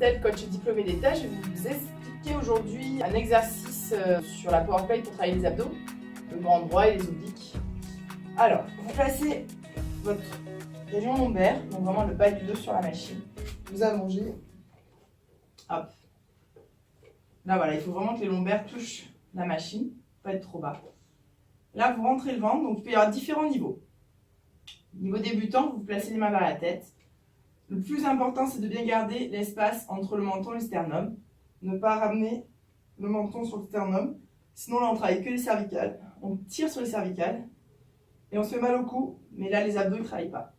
Christelle, coach diplômée d'État. Je vais vous expliquer aujourd'hui un exercice sur la Power Plate pour travailler les abdos, le grand droit et les obliques. Alors, vous placez votre région lombaire, donc vraiment le bas du dos sur la machine. Vous allongez. Hop. Là, voilà, il faut vraiment que les lombaires touchent la machine, pas être trop bas. Là, vous rentrez le ventre, donc il peut y avoir différents niveaux. Niveau débutant, vous placez les mains vers la tête. Le plus important, c'est de bien garder l'espace entre le menton et le sternum. Ne pas ramener le menton sur le sternum. Sinon, là, on travaille que les cervicales. On tire sur les cervicales et on se fait mal au cou. Mais là, les abdos ne travaillent pas.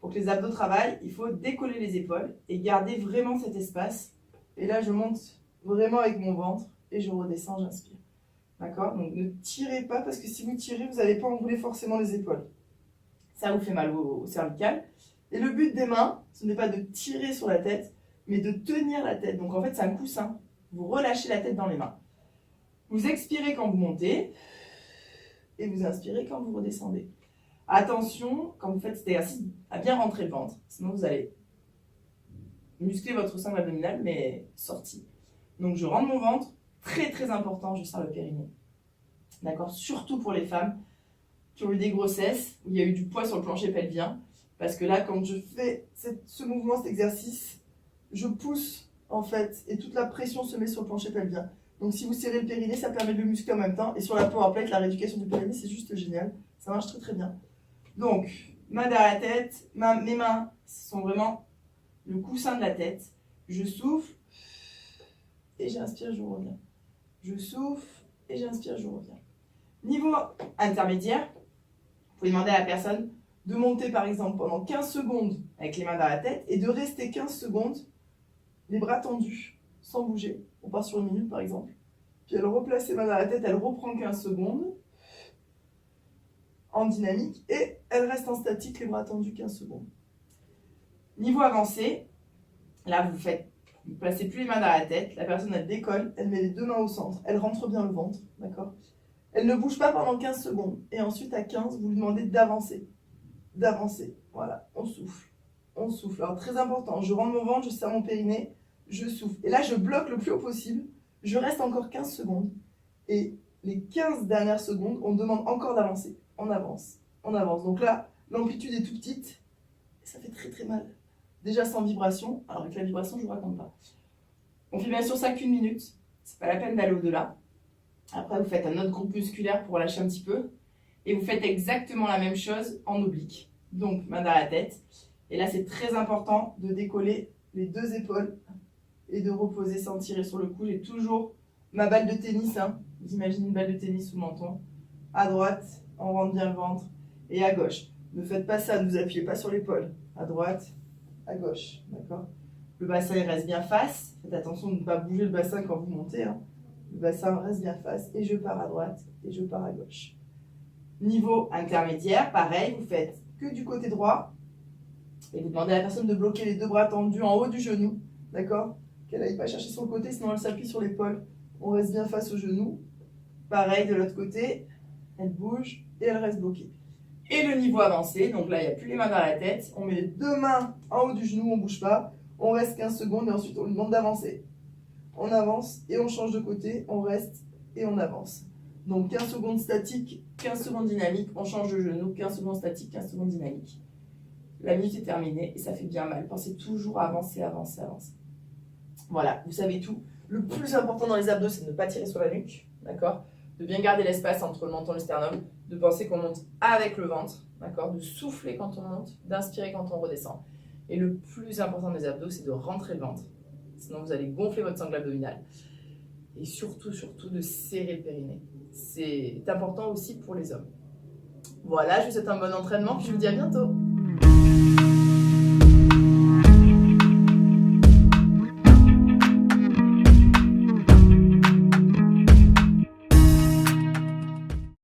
Pour que les abdos travaillent, il faut décoller les épaules et garder vraiment cet espace. Et là, je monte vraiment avec mon ventre et je redescends, j'inspire. D'accord? Donc, ne tirez pas parce que si vous tirez, vous n'allez pas enrouler forcément les épaules. Ça vous fait mal au cervical. Et le but des mains, ce n'est pas de tirer sur la tête, mais de tenir la tête. Donc en fait, c'est un coussin. Vous relâchez la tête dans les mains. Vous expirez quand vous montez et vous inspirez quand vous redescendez. Attention, quand vous faites cet exercice, à bien rentrer le ventre. Sinon, vous allez muscler votre sangle abdominale, mais sorti. Donc je rentre mon ventre. Très très important, je serre le périnée. D'accord? Surtout pour les femmes qui ont eu des grossesses, où il y a eu du poids sur le plancher pelvien. Parce que là, quand je fais ce mouvement, cet exercice, je pousse en fait, et toute la pression se met sur le plancher pelvien. Donc si vous serrez le périnée, ça permet de le muscler en même temps. Et sur la Power Plate, la rééducation du périnée, c'est juste génial. Ça marche très très bien. Donc, main derrière la tête, mes mains sont vraiment le coussin de la tête. Je souffle, et j'inspire, je reviens. Je souffle, et j'inspire, je reviens. Niveau intermédiaire, vous pouvez demander à la personne de monter par exemple pendant 15 secondes avec les mains dans la tête et de rester 15 secondes les bras tendus sans bouger. On part sur une minute par exemple. Puis elle replace les mains dans la tête, elle reprend 15 secondes en dynamique et elle reste en statique, les bras tendus 15 secondes. Niveau avancé, là vous placez plus les mains dans la tête, la personne elle décolle, elle met les deux mains au centre, elle rentre bien le ventre, d'accord? Elle ne bouge pas pendant 15 secondes et ensuite à 15 vous lui demandez d'avancer. Voilà, on souffle. Alors très important, je rentre mon ventre, je serre mon périnée, je souffle. Et là, je bloque le plus haut possible, je reste encore 15 secondes. Et les 15 dernières secondes, on demande encore d'avancer. On avance. Donc là, l'amplitude est tout petite, et ça fait très très mal. Déjà sans vibration, alors avec la vibration, je ne vous raconte pas. On fait bien sûr ça qu'une minute, c'est pas la peine d'aller au-delà. Après, vous faites un autre groupe musculaire pour relâcher un petit peu. Et vous faites exactement la même chose en oblique. Donc, main dans la tête. Et là, c'est très important de décoller les deux épaules et de reposer sans tirer sur le cou. J'ai toujours ma balle de tennis. Vous imaginez une balle de tennis sous le menton. À droite, on rentre bien le ventre. Et à gauche. Ne faites pas ça, ne vous appuyez pas sur l'épaule. À droite, à gauche. D'accord? Le bassin, il reste bien face. Faites attention de ne pas bouger le bassin quand vous montez. Le bassin reste bien face. Et je pars à droite et je pars à gauche. Niveau intermédiaire, pareil, vous faites que du côté droit et vous demandez à la personne de bloquer les deux bras tendus en haut du genou, d'accord? Qu'elle n'aille pas chercher sur le côté, sinon elle s'appuie sur l'épaule. On reste bien face au genou. Pareil de l'autre côté, elle bouge et elle reste bloquée. Et le niveau avancé, donc là il n'y a plus les mains dans la tête, on met les deux mains en haut du genou, on ne bouge pas, on reste 15 secondes et ensuite on lui demande d'avancer. On avance et on change de côté, on reste et on avance. Donc 15 secondes statique, 15 secondes dynamique, on change de genou, 15 secondes statique, 15 secondes dynamique. La minute est terminée et ça fait bien mal. Pensez toujours à avancer. Voilà, vous savez tout. Le plus important dans les abdos, c'est de ne pas tirer sur la nuque, d'accord? De bien garder l'espace entre le menton et le sternum, de penser qu'on monte avec le ventre, d'accord? De souffler quand on monte, d'inspirer quand on redescend. Et le plus important des abdos, c'est de rentrer le ventre. Sinon, vous allez gonfler votre sangle abdominale. Et surtout de serrer le périnée. C'est important aussi pour les hommes. Voilà, je vous souhaite un bon entraînement, je vous dis à bientôt.